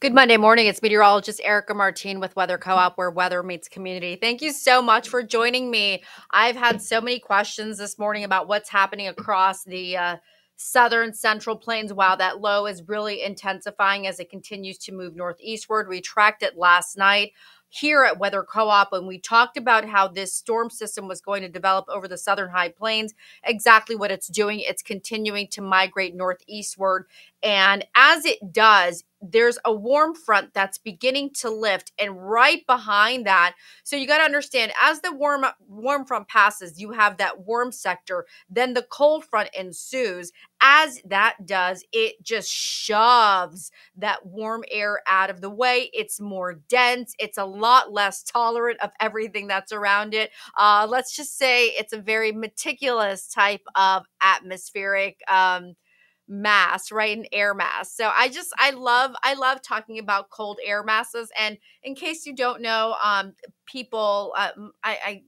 Good Monday morning. It's meteorologist Erika Martin with Weather Co-op, where weather meets community. Thank you so much for joining me. I've had so many questions this morning about what's happening across the southern central plains. Wow, that low is really intensifying as it continues to move northeastward. We tracked it last night here at Weather Co-op, and we talked about how this storm system was going to develop over the southern high plains. Exactly what it's doing. It's continuing to migrate northeastward. And as it does, there's a warm front that's beginning to lift, and right behind that, so you got to understand, as the warm front passes, you have that warm sector, then the cold front ensues. As that does, it just shoves that warm air out of the way. It's more dense, it's a lot less tolerant of everything that's around it. Let's just say it's a very meticulous type of atmospheric mass, right? An air mass. So I love talking about cold air masses. And in case you don't know, people I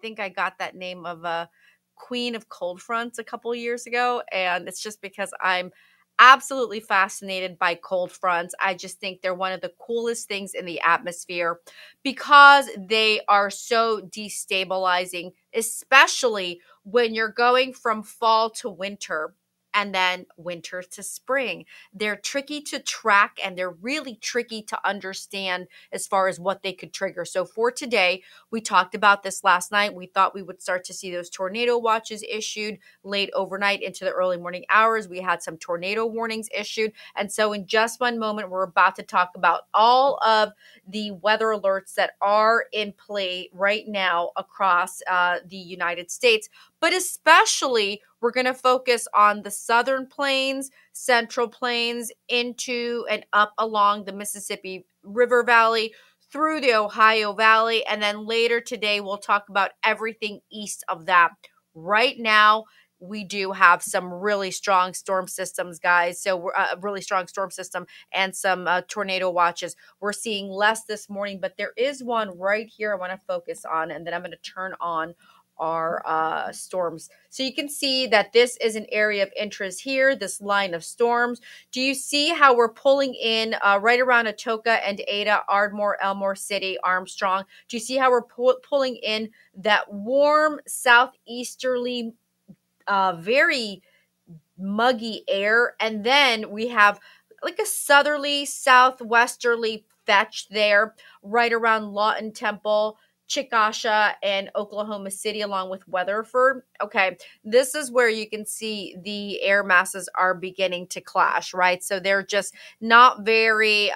think I got that name of a queen of cold fronts a couple years ago, and it's just because I'm absolutely fascinated by cold fronts. I just think they're one of the coolest things in the atmosphere because they are so destabilizing, especially when you're going from fall to winter and then winter to spring. They're tricky to track and they're really tricky to understand as far as what they could trigger. So for today, we talked about this last night. We thought we would start to see those tornado watches issued late overnight into the early morning hours. We had some tornado warnings issued. And so in just one moment, we're about to talk about all of the weather alerts that are in play right now across the United States. But especially, we're going to focus on the southern plains, central plains, into and up along the Mississippi River Valley, through the Ohio Valley. And then later today, we'll talk about everything east of that. Right now, we do have some really strong storm systems, guys. So we're a really strong storm system and some tornado watches. We're seeing less this morning, but there is one right here I want to focus on, and then I'm going to turn on our storms. So you can see that this is an area of interest here, this line of storms. Do you see how we're pulling in right around Atoka and Ada, Ardmore, Elmore City, Armstrong? Do you see how we're pulling in that warm southeasterly, very muggy air? And then we have like a southerly, southwesterly fetch there, right around Lawton Temple, Chickasha, and Oklahoma City, along with Weatherford. Okay, this is where you can see the air masses are beginning to clash, right? So they're just not very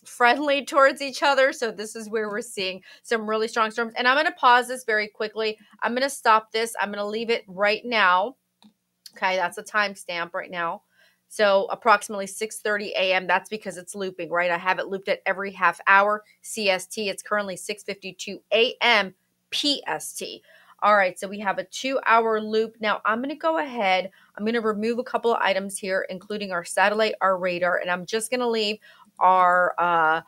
friendly towards each other. So this is where we're seeing some really strong storms. And I'm going to pause this very quickly. I'm going to stop this. I'm going to leave it right now. Okay, that's a timestamp right now. So approximately 6:30 a.m. That's because it's looping, right? I have it looped at every half hour CST. It's currently 6:52 a.m. PST. All right, so we have a 2-hour loop. Now I'm going to go ahead. I'm going to remove a couple of items here, including our satellite, our radar, and I'm just going to leave our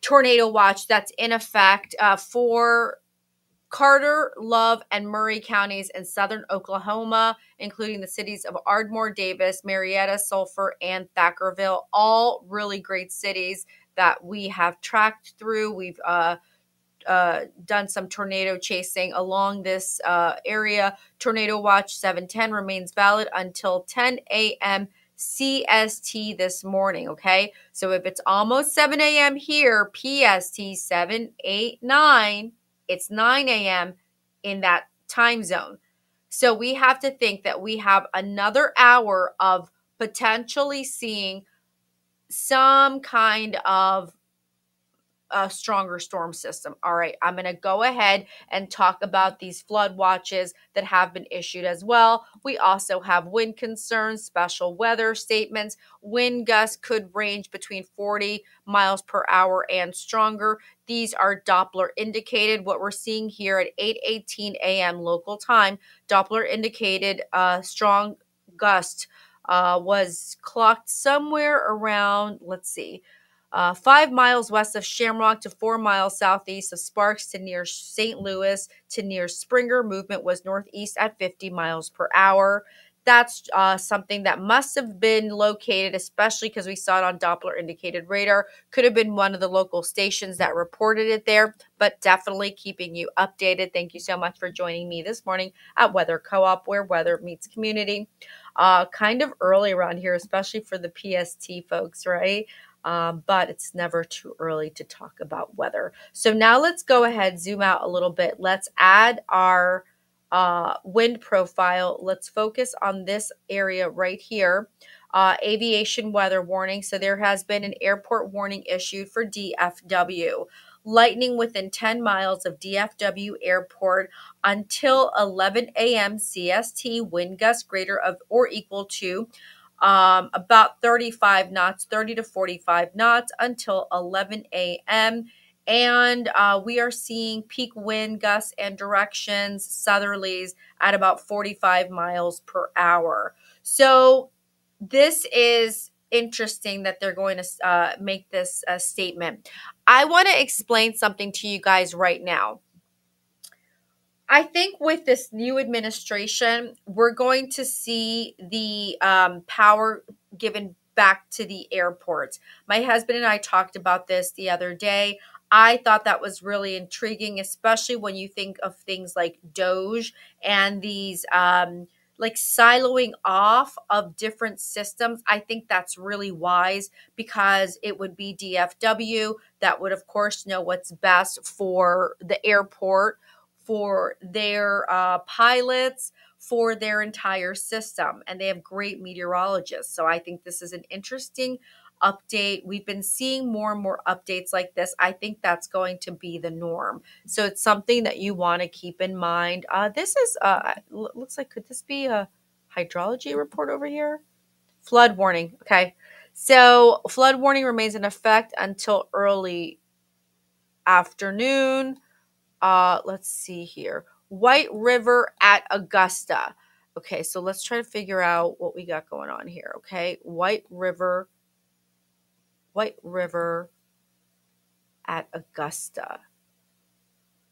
tornado watch that's in effect for Carter, Love, and Murray counties in southern Oklahoma, including the cities of Ardmore, Davis, Marietta, Sulphur, and Thackerville. All really great cities that we have tracked through. We've done some tornado chasing along this area. Tornado Watch 710 remains valid until 10 a.m. CST this morning, okay? So if it's almost 7 a.m. here, PST 7, 8, 9, it's 9 a.m. in that time zone. So we have to think that we have another hour of potentially seeing some kind of a stronger storm system. All right, I'm going to go ahead and talk about these flood watches that have been issued as well. We also have wind concerns, special weather statements. Wind gusts could range between 40 miles per hour and stronger. These are Doppler indicated. What we're seeing here at 8:18 a.m. local time, Doppler indicated strong gust was clocked somewhere around, let's see, 5 miles west of Shamrock to 4 miles southeast of Sparks to near St. Louis to near Springer. Movement was northeast at 50 miles per hour. That's something that must have been located, especially because we saw it on Doppler indicated radar. Could have been one of the local stations that reported it there, but definitely keeping you updated. Thank you so much for joining me this morning at Weather Co-op, where weather meets community. Kind of early around here, especially for the PST folks, right? But it's never too early to talk about weather. So now let's go ahead, zoom out a little bit. Let's add our wind profile. Let's focus on this area right here. Aviation weather warning. So there has been an airport warning issued for DFW. Lightning within 10 miles of DFW Airport until 11 a.m. CST. Wind gust greater of or equal to about 35 knots, 30 to 45 knots until 11 a.m. And we are seeing peak wind gusts and directions, southerlies, at about 45 miles per hour. So this is interesting that they're going to make this statement. I want to explain something to you guys right now. I think with this new administration, we're going to see the power given back to the airports. My husband and I talked about this the other day. I thought that was really intriguing, especially when you think of things like Doge and these like siloing off of different systems. I think that's really wise because it would be DFW that would, of course, know what's best for the airport, for their pilots, for their entire system. And they have great meteorologists. So I think this is an interesting update. We've been seeing more and more updates like this. I think that's going to be the norm. So it's something that you want to keep in mind. This is, looks like, could this be a hydrology report over here? Flood warning. Okay. So flood warning remains in effect until early afternoon. Let's see here. White River at Augusta. Okay, so let's try to figure out what we got going on here. Okay, White River at Augusta.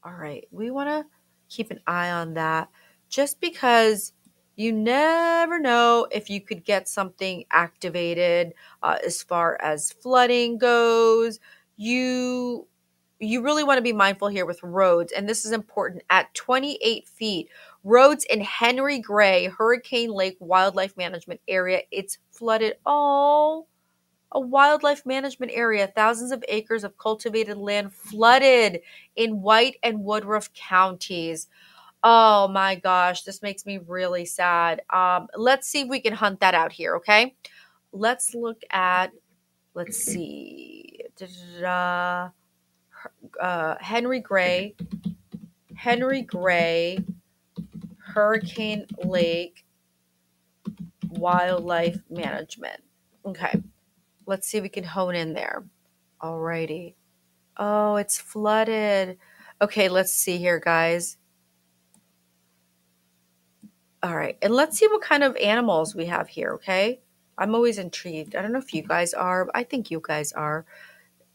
All right, we want to keep an eye on that just because you never know if you could get something activated as far as flooding goes. You really want to be mindful here with roads, and this is important. At 28 feet, roads in Henry Gray, Hurricane Lake Wildlife Management Area, it's flooded. Oh, a wildlife management area, thousands of acres of cultivated land flooded in White and Woodruff counties. Oh my gosh, this makes me really sad. Let's see if we can hunt that out here, okay? Let's look at, let's see, Henry Gray, Hurricane Lake Wildlife Management. Okay, let's see if we can hone in there. Alrighty. Oh, it's flooded. Okay, let's see here, guys. All right, and let's see what kind of animals we have here, okay? I'm always intrigued. I don't know if you guys are, but I think you guys are.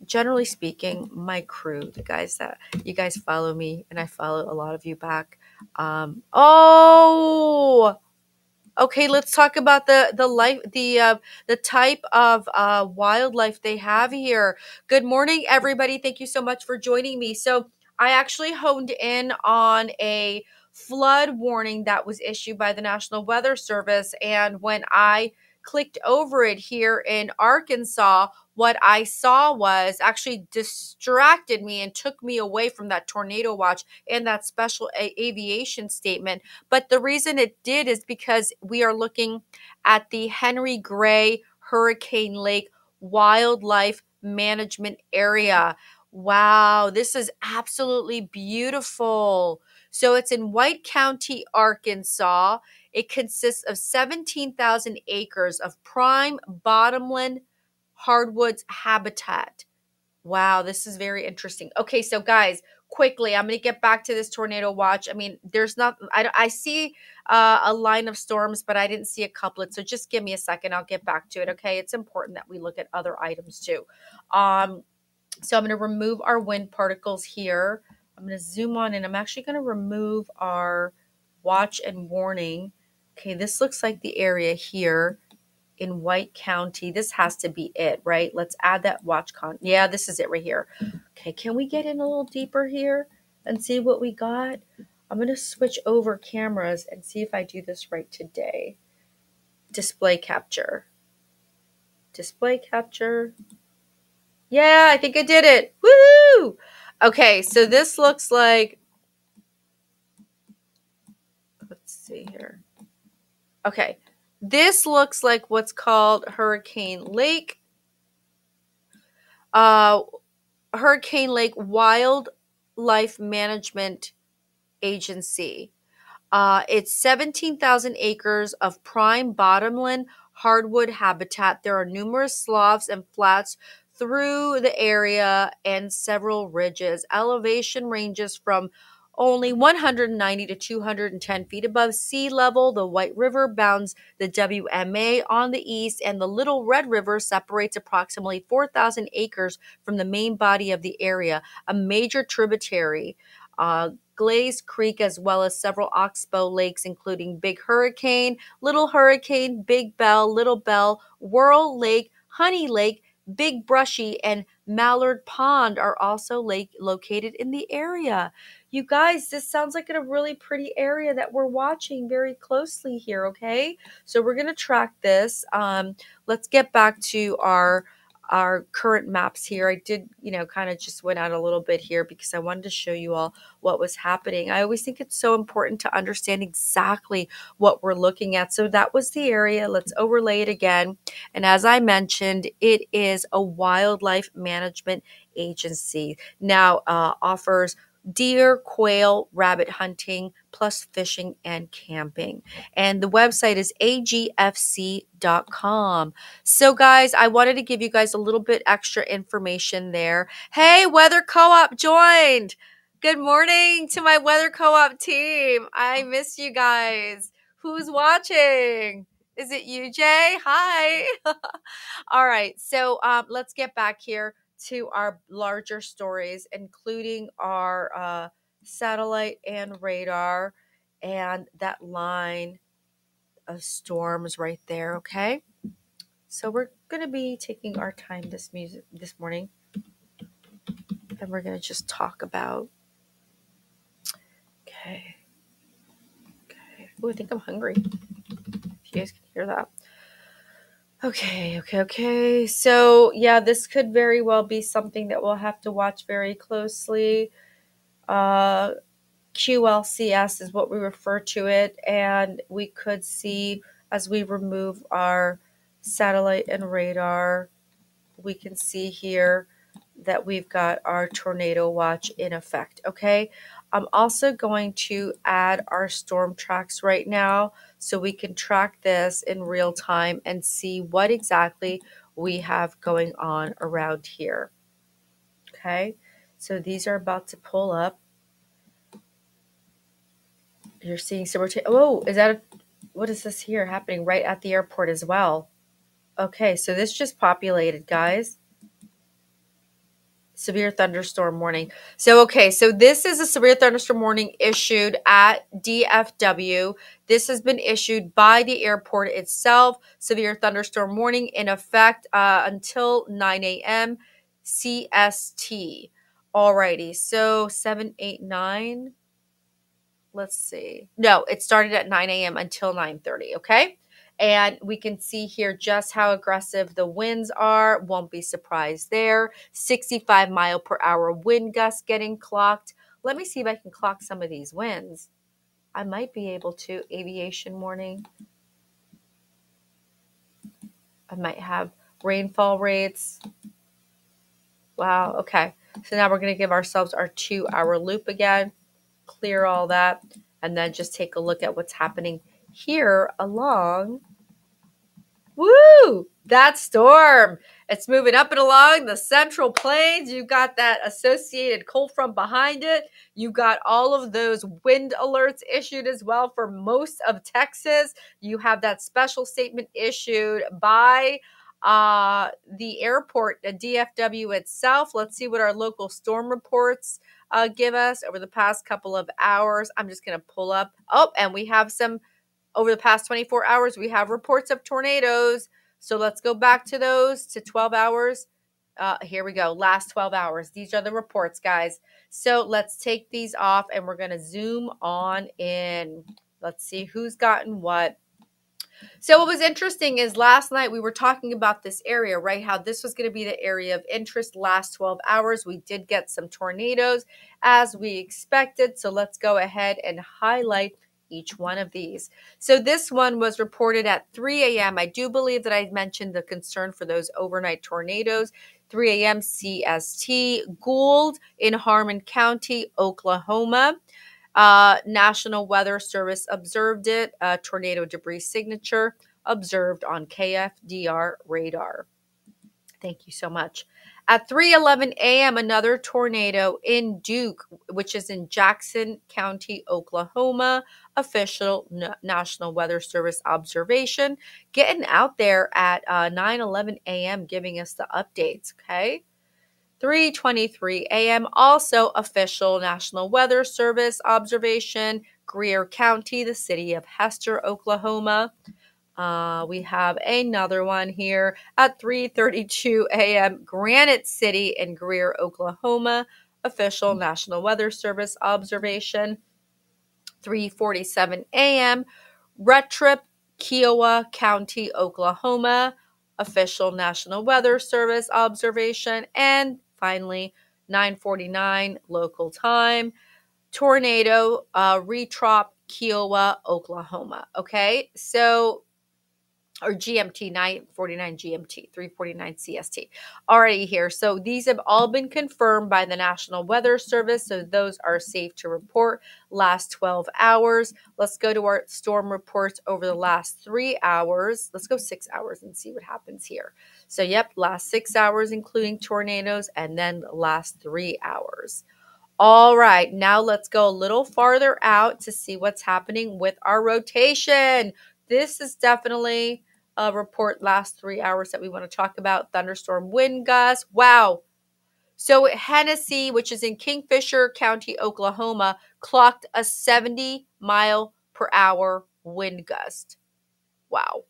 Generally speaking, my crew, the guys that you guys follow me, and I follow a lot of you back. Oh, okay, let's talk about the type of wildlife they have here. Good morning, everybody. Thank you so much for joining me. So I actually honed in on a flood warning that was issued by the National Weather Service, and when I clicked over it here in Arkansas, what I saw was actually distracted me and took me away from that tornado watch and that special aviation statement. But the reason it did is because we are looking at the Henry Gray Hurricane Lake Wildlife Management Area. Wow, this is absolutely beautiful. So it's in White County, Arkansas. It consists of 17,000 acres of prime bottomland hardwoods habitat. Wow, this is very interesting. Okay, so guys, quickly, I'm going to get back to this tornado watch. I mean, there's not, I see a line of storms, but I didn't see a couplet. So just give me a second. I'll get back to it. Okay, it's important that we look at other items too. So I'm going to remove our wind particles here. I'm going to zoom on and I'm actually going to remove our watch and warning. Okay, this looks like the area here in White County. This has to be it, right? Let's add that Yeah, this is it right here. Okay, can we get in a little deeper here and see what we got? I'm going to switch over cameras and see if I do this right today. Display capture. Display capture. Yeah, I think I did it. Woo! Okay, so this looks like, let's see here. Okay, this looks like what's called Hurricane Lake. Hurricane Lake Wildlife Management Agency. It's 17,000 acres of prime bottomland hardwood habitat. There are numerous sloughs and flats through the area and several ridges. Elevation ranges from only 190 to 210 feet above sea level. The White River bounds the WMA on the east, and the Little Red River separates approximately 4,000 acres from the main body of the area, a major tributary. Glaze Creek, as well as several oxbow lakes, including Big Hurricane, Little Hurricane, Big Bell, Little Bell, Whirl Lake, Honey Lake, Big Brushy, and Mallard Pond are also located in the area. You guys, this sounds like a really pretty area that we're watching very closely here, okay? So we're going to track this. Let's get back to our current maps here. I did, kind of just went out a little bit here because I wanted to show you all what was happening. I always think it's so important to understand exactly what we're looking at. So that was the area. Let's overlay it again. And as I mentioned, it is a wildlife management agency. Now offers deer, quail, rabbit hunting, plus fishing and camping. And the website is agfc.com. So, guys, I wanted to give you guys a little bit extra information there. Hey, Weather Co-op joined. Good morning to my Weather Co-op team. I miss you guys. Who's watching? Is it you, Jay? Hi. All right. So let's get back here to our larger stories, including our satellite and radar and that line of storms right there. Okay. So we're going to be taking our time this morning, and we're going to just talk about. Okay. Oh, I think I'm hungry. If you guys can hear that. Okay. So yeah, this could very well be something that we'll have to watch very closely. QLCS is what we refer to it, and we could see as we remove our satellite and radar, we can see here that we've got our tornado watch in effect. Okay, I'm also going to add our storm tracks right now so we can track this in real time and see what exactly we have going on around here. Okay, so these are about to pull up. You're seeing some oh, what is this here happening right at the airport as well? Okay, so this just populated, guys. Severe thunderstorm warning. So this is a severe thunderstorm warning issued at DFW. This has been issued by the airport itself. Severe thunderstorm warning in effect until 9 a.m. CST. Alrighty, so 789. Let's see. No, it started at 9 a.m. until 9:30, okay? And we can see here just how aggressive the winds are. Won't be surprised there. 65 mile per hour wind gusts getting clocked. Let me see if I can clock some of these winds. I might be able to. Aviation warning. I might have rainfall rates. Wow, okay. So now we're going to give ourselves our 2-hour loop again. Clear all that. And then just take a look at what's happening here along. Woo! That storm. It's moving up and along the Central Plains. You've got that associated cold front behind it. You've got all of those wind alerts issued as well for most of Texas. You have that special statement issued by the airport, the DFW itself. Let's see what our local storm reports give us over the past couple of hours. I'm just going to pull up. Oh, and we have some over the past 24 hours, we have reports of tornadoes. So let's go back to those to 12 hours. Here we go. Last 12 hours. These are the reports, guys. So let's take these off and we're going to zoom on in. Let's see who's gotten what. So what was interesting is last night we were talking about this area, right? How this was going to be the area of interest last 12 hours. We did get some tornadoes as we expected. So let's go ahead and highlight each one of these. So this one was reported at 3 a.m. I do believe that I mentioned the concern for those overnight tornadoes. 3 a.m. CST, Gould in Harmon County, Oklahoma. National Weather Service observed it. Tornado debris signature observed on KFDR radar. Thank you so much. At 3:11 a.m., another tornado in Duke, which is in Jackson County, Oklahoma. Official National Weather Service observation. Getting out there at 9:11 a.m., giving us the updates, okay? 3:23 a.m. Also official National Weather Service observation, Greer County, the city of Hester, Oklahoma. We have another one here at 3:32 a.m. Granite City in Greer, Oklahoma. Official National Weather Service observation. 3:47 a.m. Retrip, Kiowa County, Oklahoma. Official National Weather Service observation. And finally, 9:49 local time. Tornado, Retrop, Kiowa, Oklahoma. Okay, so or GMT, 9:49 GMT, 3:49 CST. Already here. So these have all been confirmed by the National Weather Service. So those are safe to report. Last 12 hours. Let's go to our storm reports over the last 3 hours. Let's go 6 hours and see what happens here. So, yep, last 6 hours, including tornadoes, and then the last 3 hours. All right, now let's go a little farther out to see what's happening with our rotation. This is definitely a report last 3 hours that we want to talk about. Thunderstorm wind gusts. Wow. So Hennessy, which is in Kingfisher County, Oklahoma, clocked a 70 mile per hour wind gust. Wow.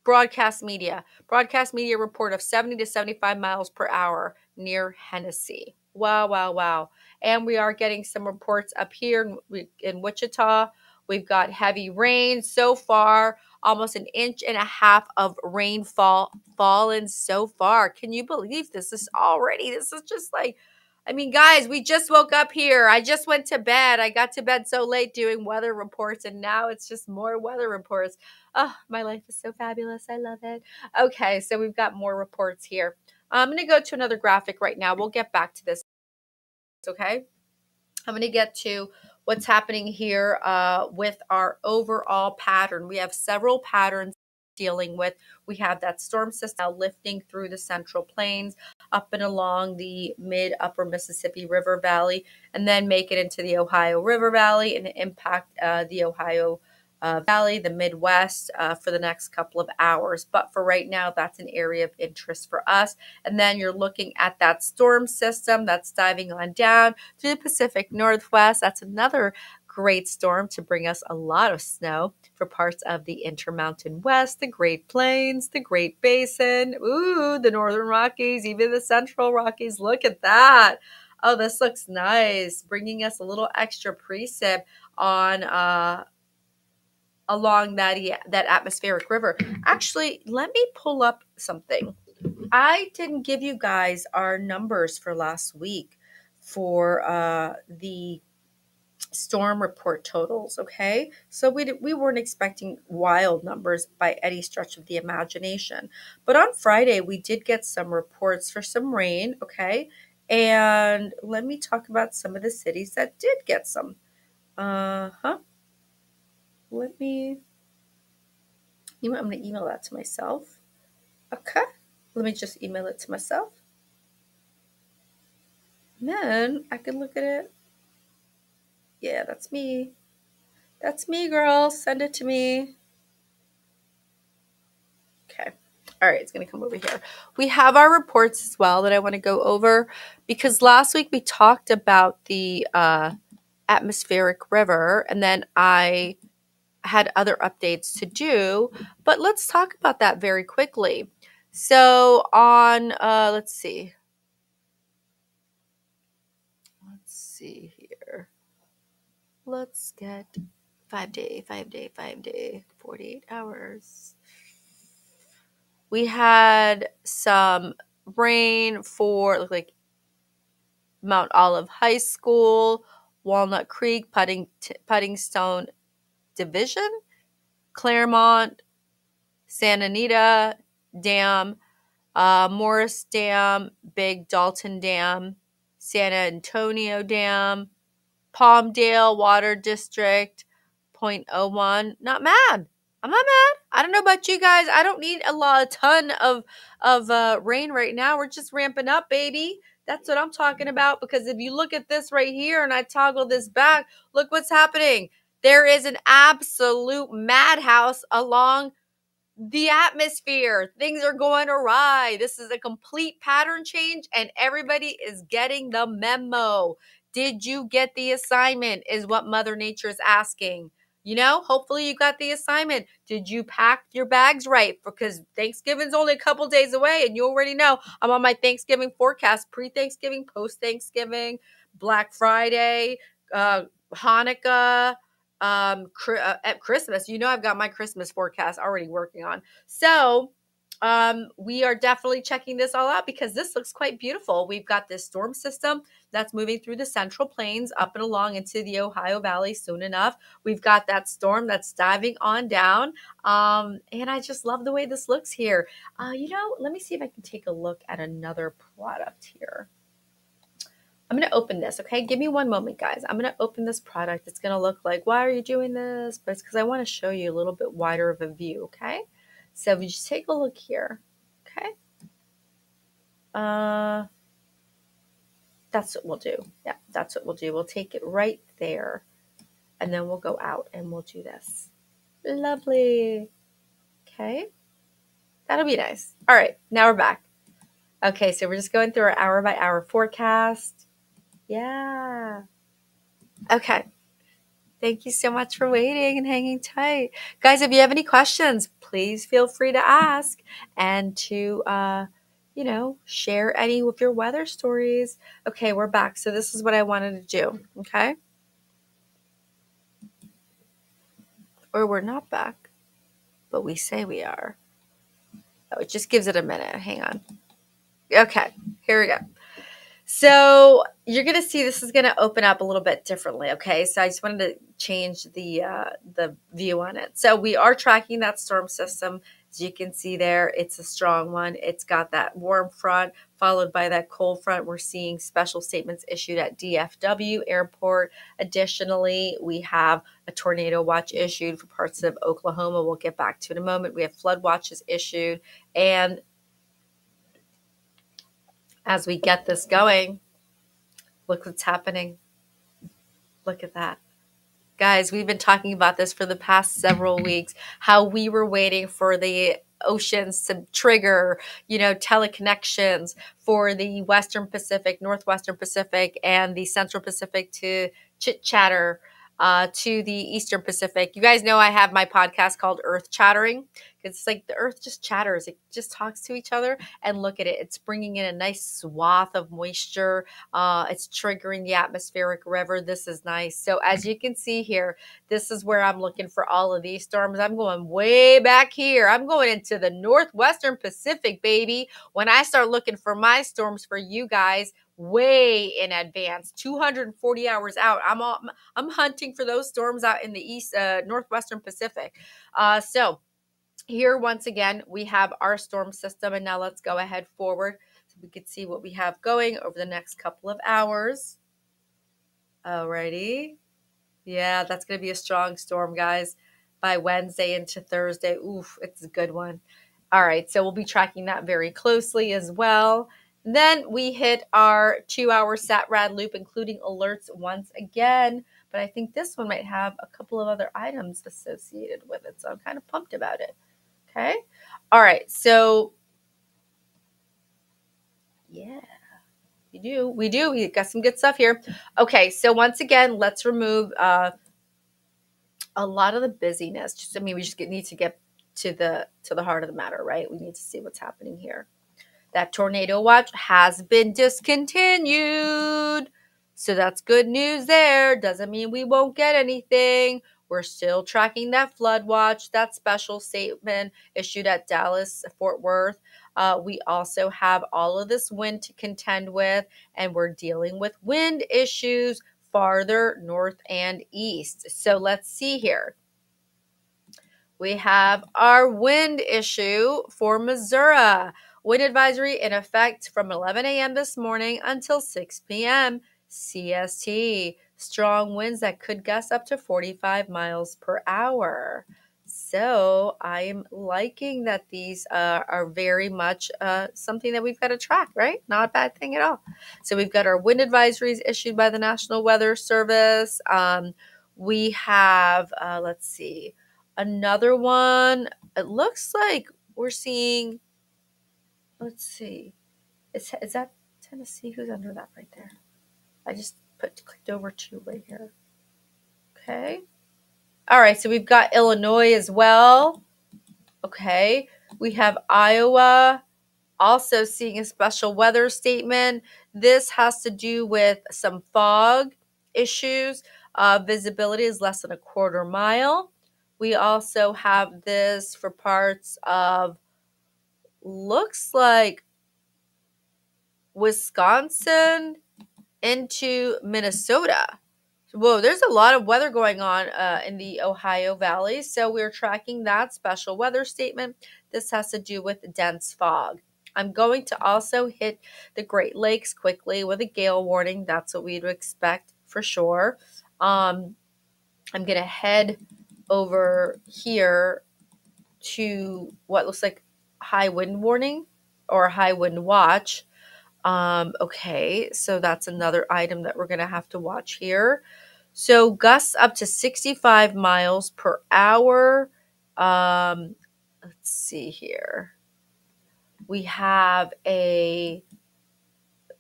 Broadcast media report of 70 to 75 miles per hour near Hennessy. Wow, wow, wow. And we are getting some reports up here in Wichita. We've got heavy rain so far, almost 1.5 inches of rainfall fallen so far. Can you believe this is just like, I mean, guys, we just woke up here. I just went to bed. I got to bed so late doing weather reports, and now it's just more weather reports. Oh, my life is so fabulous. I love it. Okay, so we've got more reports here. I'm going to go to another graphic right now. We'll get back to this, okay? I'm going to get to what's happening here with our overall pattern. We have several patterns dealing with. We have that storm system now lifting through the Central Plains, up and along the mid-upper Mississippi River Valley, and then make it into the Ohio River Valley and impact the Ohio Valley, the Midwest, for the next couple of hours. But for right now, that's an area of interest for us. And then you're looking at that storm system that's diving on down through the Pacific Northwest. That's another great storm to bring us a lot of snow for parts of the Intermountain West, the Great Plains, the Great Basin, ooh, the Northern Rockies, even the Central Rockies. Look at that. Oh, this looks nice, bringing us a little extra precip on along that atmospheric river. Actually, let me pull up something. I didn't give you guys our numbers for last week for the storm report totals, okay? So we weren't expecting wild numbers by any stretch of the imagination. But on Friday, we did get some reports for some rain, okay? And let me talk about some of the cities that did get some. Let me, you know what, I'm going to email that to myself. Okay. Let me just email it to myself. And then I can look at it. Yeah, that's me. That's me, girl. Send it to me. Okay. All right, it's going to come over here. We have our reports as well that I want to go over because last week we talked about the atmospheric river, and then I had other updates to do, but let's talk about that very quickly. So on, let's see here. Let's get 5 day, 48 hours. We had some rain for like Mount Olive High School, Walnut Creek, Puddingstone Division, Claremont, Santa Anita Dam, Morris Dam, Big Dalton Dam, San Antonio Dam, Palmdale Water District, .01. Not mad. I'm not mad. I don't know about you guys. I don't need a ton of rain right now. We're just ramping up, baby. That's what I'm talking about. Because if you look at this right here and I toggle this back, look what's happening. There is an absolute madhouse along the atmosphere. Things are going awry. This is a complete pattern change, and everybody is getting the memo. Did you get the assignment? Is what Mother Nature is asking. Hopefully you got the assignment. Did you pack your bags right? Because Thanksgiving's only a couple days away, and you already know I'm on my Thanksgiving forecast, pre-Thanksgiving, post-Thanksgiving, Black Friday, Hanukkah, at Christmas. I've got my Christmas forecast already working on. So we are definitely checking this all out because this looks quite beautiful. We've got this storm system that's moving through the Central Plains up and along into the Ohio Valley soon enough. We've got that storm that's diving on down. And I just love the way this looks here. Let me see if I can take a look at another product here. I'm going to open this, okay? Give me one moment, guys. I'm going to open this product. It's going to look like, why are you doing this? But it's because I want to show you a little bit wider of a view, okay? So if you just take a look here, okay? That's what we'll do. Yeah, that's what we'll do. We'll take it right there, and then we'll go out and we'll do this. Lovely. Okay? That'll be nice. All right, now we're back. Okay, so we're just going through our hour-by-hour forecast. Yeah. Okay. Thank you so much for waiting and hanging tight. Guys, if you have any questions, please feel free to ask and to, share any of your weather stories. Okay, we're back. So this is what I wanted to do, okay? Or we're not back, but we say we are. Oh, it just gives it a minute. Hang on. Okay, here we go. So you're going to see this is going to open up a little bit differently, okay? So I just wanted to change the view on it. So we are tracking that storm system. As you can see there, it's a strong one. It's got that warm front followed by that cold front. We're seeing special statements issued at DFW Airport. Additionally, we have a tornado watch issued for parts of Oklahoma. We'll get back to in a moment. We have flood watches issued. And as we get this going, look what's happening. Look at that. Guys, we've been talking about this for the past several weeks, how we were waiting for the oceans to trigger, teleconnections for the Western Pacific, Northwestern Pacific, and the Central Pacific to chit-chatter to the Eastern Pacific. You guys know I have my podcast called Earth Chattering. It's like the earth just chatters. It just talks to each other. And look at it. It's bringing in a nice swath of moisture. It's triggering the atmospheric river. This is nice. So as you can see here, this is where I'm looking for all of these storms. I'm going way back here. I'm going into the Northwestern Pacific, baby. When I start looking for my storms for you guys, way in advance, 240 hours out. I'm hunting for those storms out in the Northwestern Pacific. So here, once again, we have our storm system, and now let's go ahead forward so we can see what we have going over the next couple of hours. Alrighty. Yeah, that's going to be a strong storm, guys, by Wednesday into Thursday. Oof, it's a good one. All right, so we'll be tracking that very closely as well. Then we hit our 2-hour SAT-RAD loop, including alerts once again. But I think this one might have a couple of other items associated with it, so I'm kind of pumped about it. Okay. All right. So, yeah, we do. We got some good stuff here. Okay. So once again, let's remove a lot of the busyness. We just need to get to the heart of the matter, right? We need to see what's happening here. That tornado watch has been discontinued. So that's good news there. Doesn't mean we won't get anything. We're still tracking that flood watch, that special statement issued at Dallas, Fort Worth. We also have all of this wind to contend with, and we're dealing with wind issues farther north and east. So let's see here. We have our wind issue for Missouri. Wind advisory in effect from 11 a.m. this morning until 6 p.m. CST. Strong winds that could gust up to 45 miles per hour. So I'm liking that these are very much something that we've got to track, right? Not a bad thing at all. So we've got our wind advisories issued by the National Weather Service. We have, let's see, another one. It looks like we're seeing, let's see, is that Tennessee? Who's under that right there? I just clicked over to right here. Okay. All right, so we've got Illinois as well. Okay. We have Iowa also seeing a special weather statement. This has to do with some fog issues. Visibility is less than a quarter mile. We also have this for parts of, looks like, Wisconsin into Minnesota. Whoa, there's a lot of weather going on in the Ohio Valley. So we're tracking that special weather statement. This has to do with dense fog. I'm going to also hit the Great Lakes quickly with a gale warning. That's what we'd expect for sure. I'm going to head over here to what looks like high wind warning or high wind watch. Okay, so that's another item that we're going to have to watch here. So gusts up to 65 miles per hour. Let's see here. We have a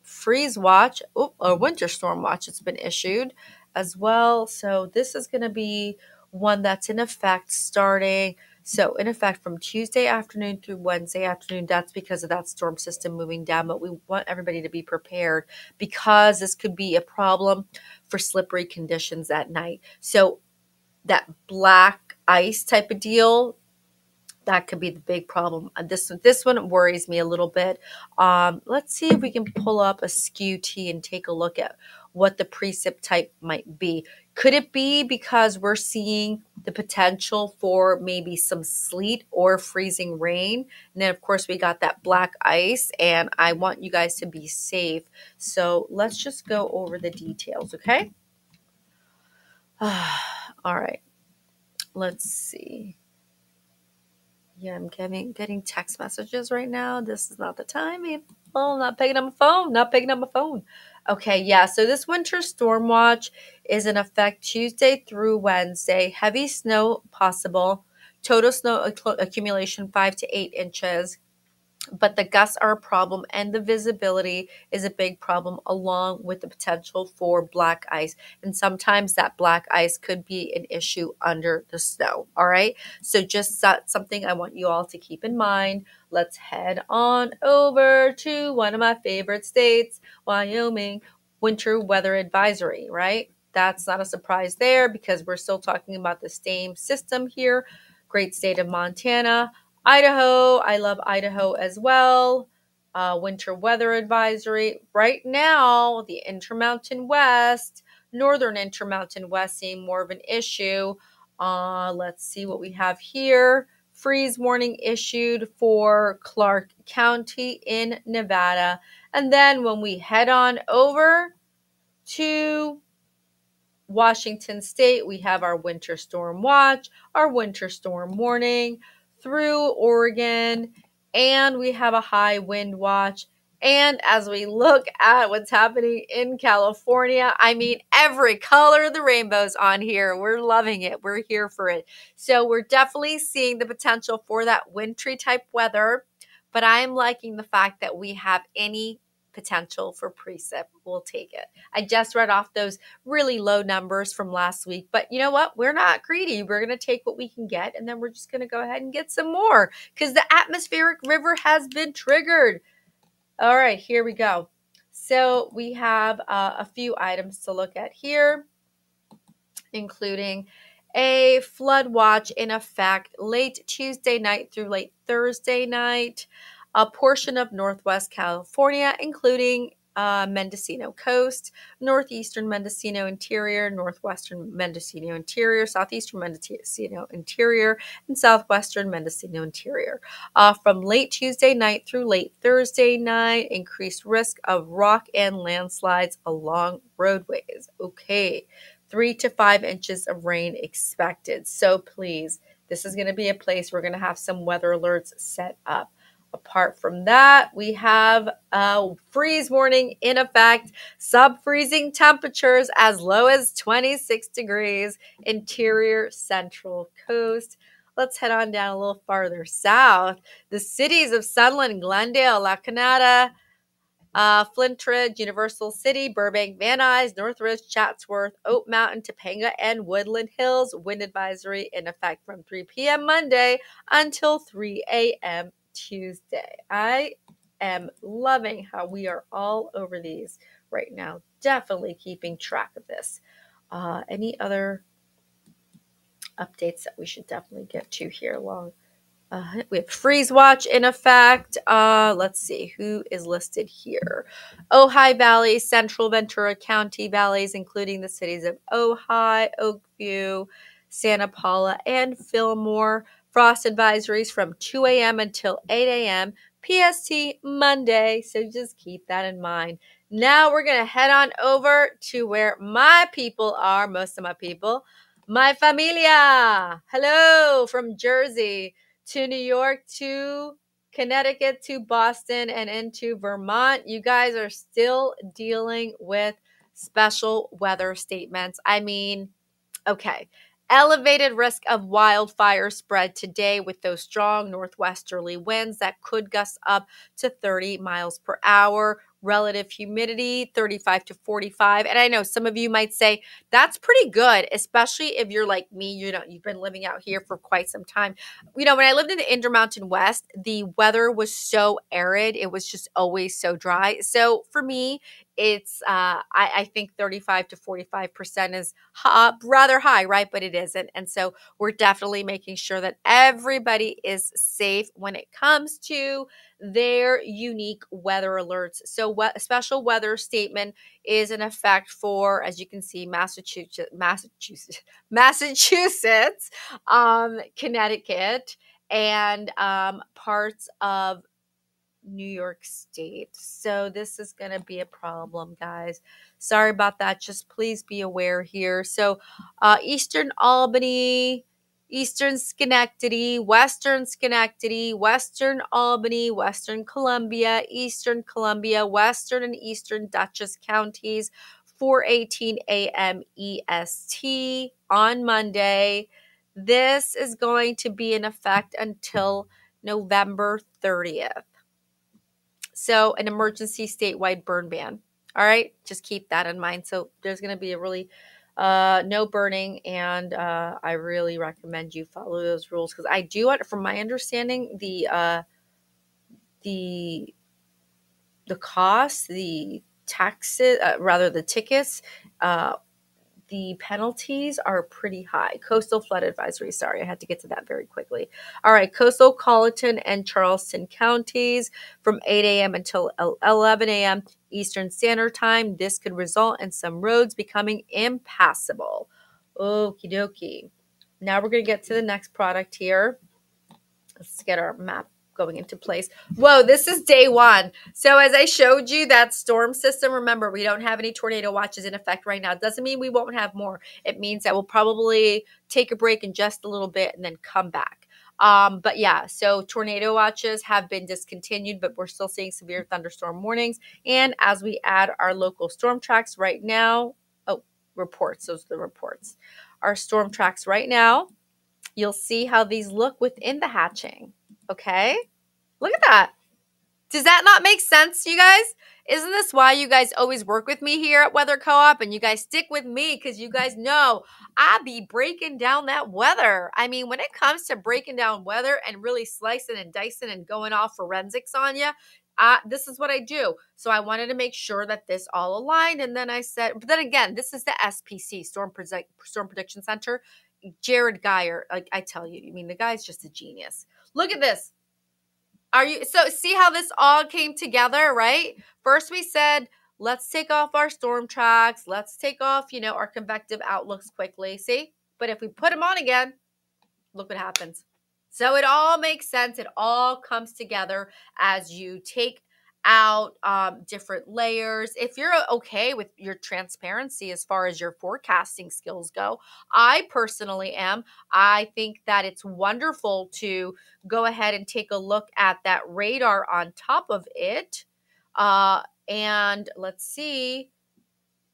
freeze watch, a winter storm watch that's been issued as well. So this is going to be one that's in effect starting. So in effect from Tuesday afternoon through Wednesday afternoon. That's because of that storm system moving down. But we want everybody to be prepared because this could be a problem for slippery conditions at night. So that black ice type of deal, that could be the big problem. This one worries me a little bit. Let's see if we can pull up a SKU-T and take a look at what the precip type might be. Could it be because we're seeing the potential for maybe some sleet or freezing rain? And then, of course, we got that black ice, and I want you guys to be safe. So let's just go over the details, okay? All right. Let's see. Yeah, I'm getting text messages right now. This is not the time. Well, not picking up my phone. Okay, yeah. So this winter storm watch is in effect Tuesday through Wednesday. Heavy snow possible. Total snow accumulation 5 to 8 inches. But the gusts are a problem, and the visibility is a big problem, along with the potential for black ice. And sometimes that black ice could be an issue under the snow. All right. So just something I want you all to keep in mind. Let's head on over to one of my favorite states, Wyoming. Winter weather advisory, right? That's not a surprise there because we're still talking about the same system here. Great state of Montana. Idaho, I love Idaho as well. Winter weather advisory. Right now, the Intermountain West, northern Intermountain West seeing more of an issue. Let's see what we have here. Freeze warning issued for Clark County in Nevada. And then when we head on over to Washington State, we have our winter storm watch, our winter storm warning through Oregon, and we have a high wind watch. And as we look at what's happening in California, every color of the rainbow's on here. We're loving it. We're here for it. So we're definitely seeing the potential for that wintry type weather, but I'm liking the fact that we have any potential for precip. We'll take it. I just read off those really low numbers from last week, but you know what? We're not greedy. We're going to take what we can get, and then we're just going to go ahead and get some more because the atmospheric river has been triggered. All right, here we go. So we have a few items to look at here, including a flood watch in effect late Tuesday night through late Thursday night. A portion of Northwest California, including Mendocino Coast, Northeastern Mendocino Interior, Northwestern Mendocino Interior, Southeastern Mendocino Interior, and Southwestern Mendocino Interior. From late Tuesday night through late Thursday night, increased risk of rock and landslides along roadways. Okay. 3 to 5 inches of rain expected. So please, this is going to be a place we're going to have some weather alerts set up. Apart from that, we have a freeze warning in effect, sub-freezing temperatures as low as 26 degrees, interior central coast. Let's head on down a little farther south. The cities of Sunland, Glendale, La Canada, Flint Ridge, Universal City, Burbank, Van Nuys, Northridge, Chatsworth, Oak Mountain, Topanga, and Woodland Hills. Wind advisory in effect from 3 p.m. Monday until 3 a.m. Tuesday. I am loving how we are all over these right now. Definitely keeping track of this. Any other updates that we should definitely get to here along? We have freeze watch in effect. Let's see who is listed here. Ojai Valley, Central Ventura County valleys, including the cities of Ojai, Oakview, Santa Paula, and Fillmore. Frost advisories from 2 a.m. until 8 a.m. PST Monday. So just keep that in mind. Now we're going to head on over to where my people are, most of my people, my familia. Hello from Jersey to New York, to Connecticut, to Boston, and into Vermont. You guys are still dealing with special weather statements. I mean, okay. Elevated risk of wildfire spread today with those strong northwesterly winds that could gust up to 30 miles per hour. Relative humidity 35 to 45. And I know some of you might say that's pretty good, especially if you're like me, you've been living out here for quite some time. When I lived in the Intermountain West, the weather was so arid. It was just always so dry. So for me, it's I think 35 to 45% is rather high, right? But it isn't. And so we're definitely making sure that everybody is safe when it comes to their unique weather alerts. So what special weather statement is in effect for, as you can see, Massachusetts, Connecticut, and parts of New York State. So this is going to be a problem, guys. Sorry about that. Just please be aware here. So Eastern Albany, Eastern Schenectady, Western Albany, Western Columbia, Western and Eastern Dutchess counties, 4:18 a.m. EST on Monday. This is going to be in effect until November 30th. So an emergency statewide burn ban. All right, just keep that in mind. So there's going to be a really no burning, and I really recommend you follow those rules because I do, from my understanding, the cost, the taxes, rather the tickets, the penalties are pretty high. Coastal flood advisory. Sorry, I had to get to that very quickly. All right, coastal Colleton and Charleston counties from 8 a.m. until 11 a.m. Eastern Standard Time. This could result in some roads becoming impassable. Okie dokie. Now we're going to get to the next product here. Let's get our map going into place. Whoa, this is day one. So as I showed you that storm system, remember, we don't have any tornado watches in effect right now. It doesn't mean we won't have more. It means that we'll probably take a break in just a little bit and then come back. But yeah, so tornado watches have been discontinued, but we're still seeing severe thunderstorm warnings. And as we add our local storm tracks right now, reports, those are the reports. Our storm tracks right now, you'll see how these look within the hatching. Okay, look at that. Does that not make sense, you guys? Isn't this why you guys always work with me here at Weather Co-op and you guys stick with me because you guys know I be breaking down that weather. I mean, when it comes to breaking down weather and really slicing and dicing and going off forensics on you, this is what I do. So I wanted to make sure that this all aligned. And then I said, but then again, this is the SPC, Storm Prediction Center. Jared Geyer, like I tell you, I mean, the guy's just a genius. Look at this. So see how this all came together, right? First we said, let's take off our storm tracks. Let's take off, our convective outlooks quickly. See? But if we put them on again, look what happens. So it all makes sense. It all comes together as you take out different layers. If you're okay with your transparency as far as your forecasting skills go, I personally am. I think that it's wonderful to go ahead and take a look at that radar on top of it. And let's see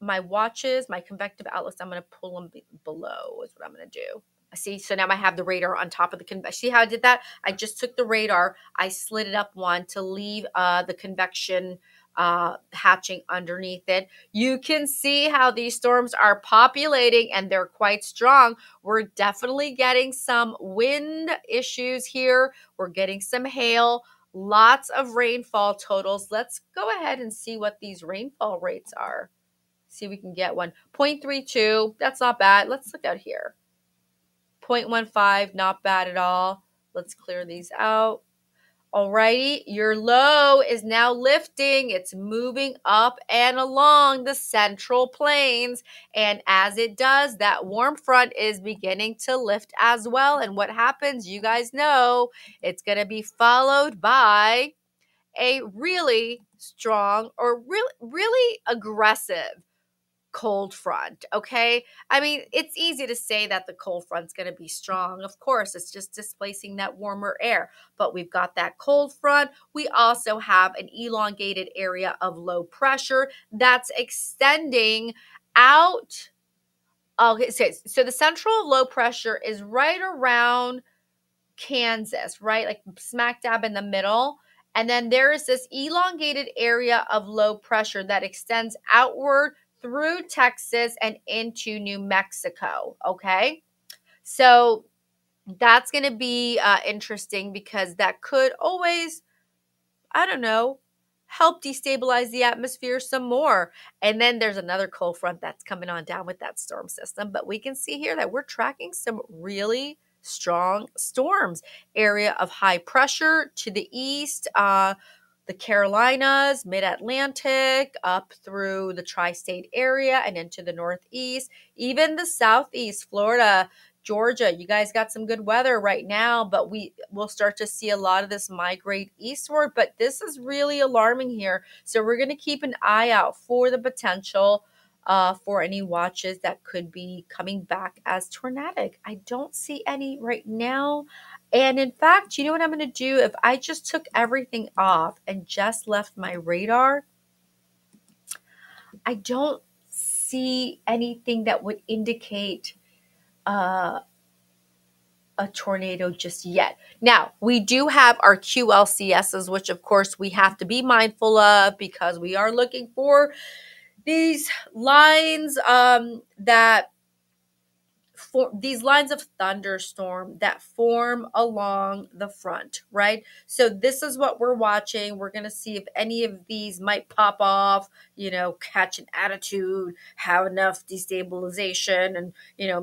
my watches, my convective outlooks. I'm going to pull them below is what I'm going to do. See, so now I have the radar on top of the convection. See how I did that? I just took the radar, I slid it up one to leave the convection hatching underneath it. You can see how these storms are populating and they're quite strong. We're definitely getting some wind issues here. We're getting some hail, lots of rainfall totals. Let's go ahead and see what these rainfall rates are. See if we can get one. 0.32, that's not bad. Let's look out here. 0.15, not bad at all. Let's clear these out. Alrighty, your low is now lifting. It's moving up and along the central plains. And as it does, that warm front is beginning to lift as well. And what happens, you guys know, it's going to be followed by a really strong or really aggressive cold front. Okay. I mean, it's easy to say that the cold front's going to be strong. Of course, it's just displacing that warmer air, but we've got that cold front. We also have an elongated area of low pressure that's extending out. Okay. So the central low pressure is right around Kansas, right? Like smack dab in the middle. And then there is this elongated area of low pressure that extends outward through Texas and into New Mexico. Okay. So that's going to be interesting because that could always, I don't know, help destabilize the atmosphere some more. And then there's another cold front that's coming on down with that storm system. But we can see here that we're tracking some really strong storms. Area of high pressure to the east, the Carolinas, mid-Atlantic, up through the tri-state area and into the northeast, even the southeast, Florida, Georgia. You guys got some good weather right now, but will start to see a lot of this migrate eastward. But this is really alarming here. So we're going to keep an eye out for the potential for any watches that could be coming back as tornadic. I don't see any right now. And in fact, you know what I'm going to do? If I just took everything off and just left my radar, I don't see anything that would indicate a tornado just yet. Now, we do have our QLCSs, which of course we have to be mindful of because we are looking for these lines these lines of thunderstorm that form along the front, right? So this is what we're watching. We're going to see if any of these might pop off, catch an attitude, have enough destabilization, and,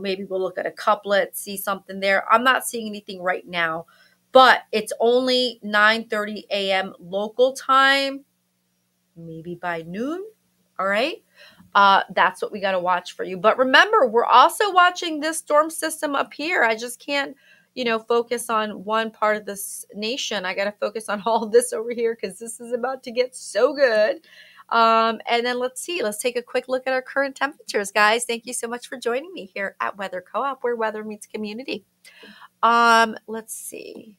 maybe we'll look at a couplet, see something there. I'm not seeing anything right now, but it's only 9:30 a.m. local time, maybe by noon. All right. That's what we got to watch for you. But remember, we're also watching this storm system up here. I just can't, focus on one part of this nation. I got to focus on all this over here because this is about to get so good. And then let's take a quick look at our current temperatures, guys. Thank you so much for joining me here at Weather Co-op, where weather meets community. Let's see.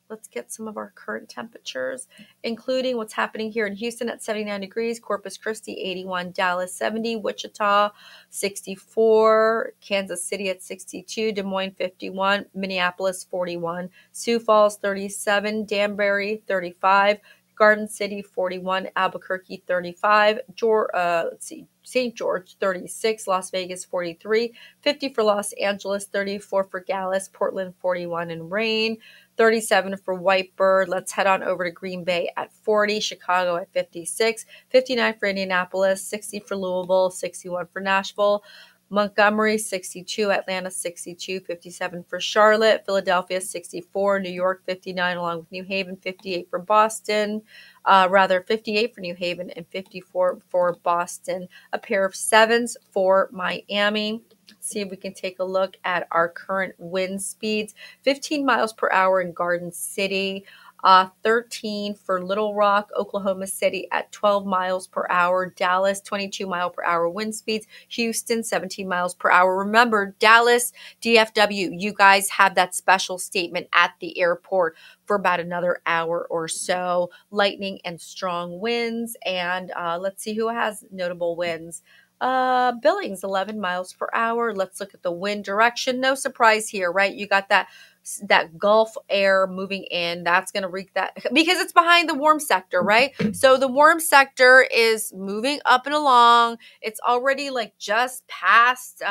Let's get some of our current temperatures, including what's happening here in Houston at 79 degrees, Corpus Christi 81, Dallas 70, Wichita 64, Kansas City at 62, Des Moines 51, Minneapolis 41, Sioux Falls 37, Danbury 35, Garden City 41, Albuquerque 35, St. George 36, Las Vegas 43, 50 for Los Angeles, 34 for Dallas, Portland 41 and rain, 37 for Whitebird. Let's head on over to Green Bay at 40, Chicago at 56, 59 for Indianapolis, 60 for Louisville, 61 for Nashville, Montgomery 62, Atlanta 62, 57 for Charlotte, Philadelphia 64, New York 59, along with New Haven 58 for Boston, 58 for New Haven and 54 for Boston. A pair of sevens for Miami. See if we can take a look at our current wind speeds. 15 miles per hour in Garden City. 13 for Little Rock, Oklahoma City at 12 miles per hour. Dallas, 22 mile per hour wind speeds. Houston, 17 miles per hour. Remember, Dallas, DFW, you guys have that special statement at the airport for about another hour or so. Lightning and strong winds. And let's see who has notable winds. Billings, 11 miles per hour. Let's look at the wind direction. No surprise here, right? You got that Gulf air moving in. That's going to wreak that because it's behind the warm sector, right? So the warm sector is moving up and along. It's already like just past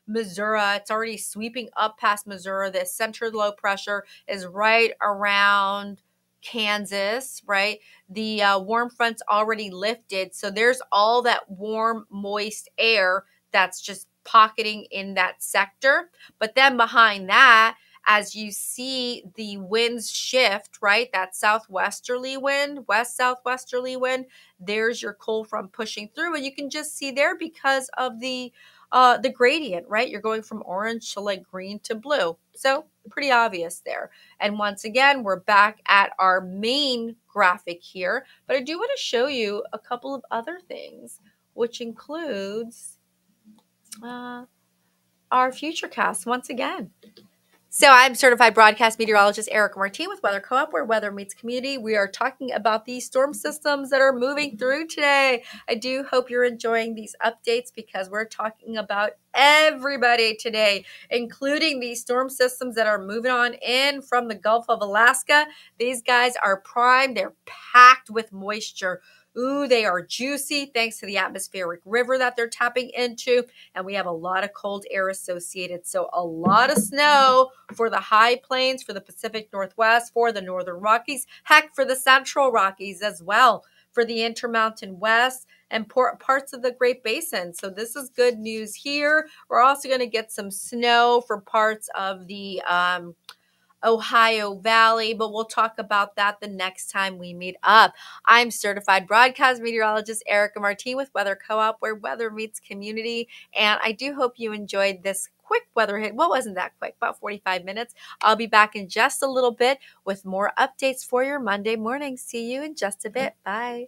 Missouri. It's already sweeping up past Missouri. The center low pressure is right around Kansas, right? The warm front's already lifted. So there's all that warm, moist air that's just pocketing in that sector. But then behind that, as you see the winds shift, right? That southwesterly wind, west southwesterly wind, there's your cold front pushing through. And you can just see there because of the gradient, right? You're going from orange to like green to blue. So pretty obvious there. And once again, we're back at our main graphic here, but I do want to show you a couple of other things, which includes our futurecast once again. So I'm certified broadcast meteorologist Erika Martin with Weather Co-op, where weather meets community. We are talking about these storm systems that are moving through today. I do hope you're enjoying these updates because we're talking about everybody today, including these storm systems that are moving on in from the Gulf of Alaska. These guys are primed. They're packed with moisture. Ooh, they are juicy thanks to the atmospheric river that they're tapping into. And we have a lot of cold air associated. So a lot of snow for the high plains, for the Pacific Northwest, for the Northern Rockies, heck, for the Central Rockies as well, for the Intermountain West and parts of the Great Basin. So this is good news here. We're also going to get some snow for parts of the Ohio Valley, but we'll talk about that the next time we meet up. I'm certified broadcast meteorologist Erika Martin with Weather Co-op, where weather meets community. And I do hope you enjoyed this quick weather hit. Well, wasn't that quick, about 45 minutes. I'll be back in just a little bit with more updates for your Monday morning. See you in just a bit. Bye.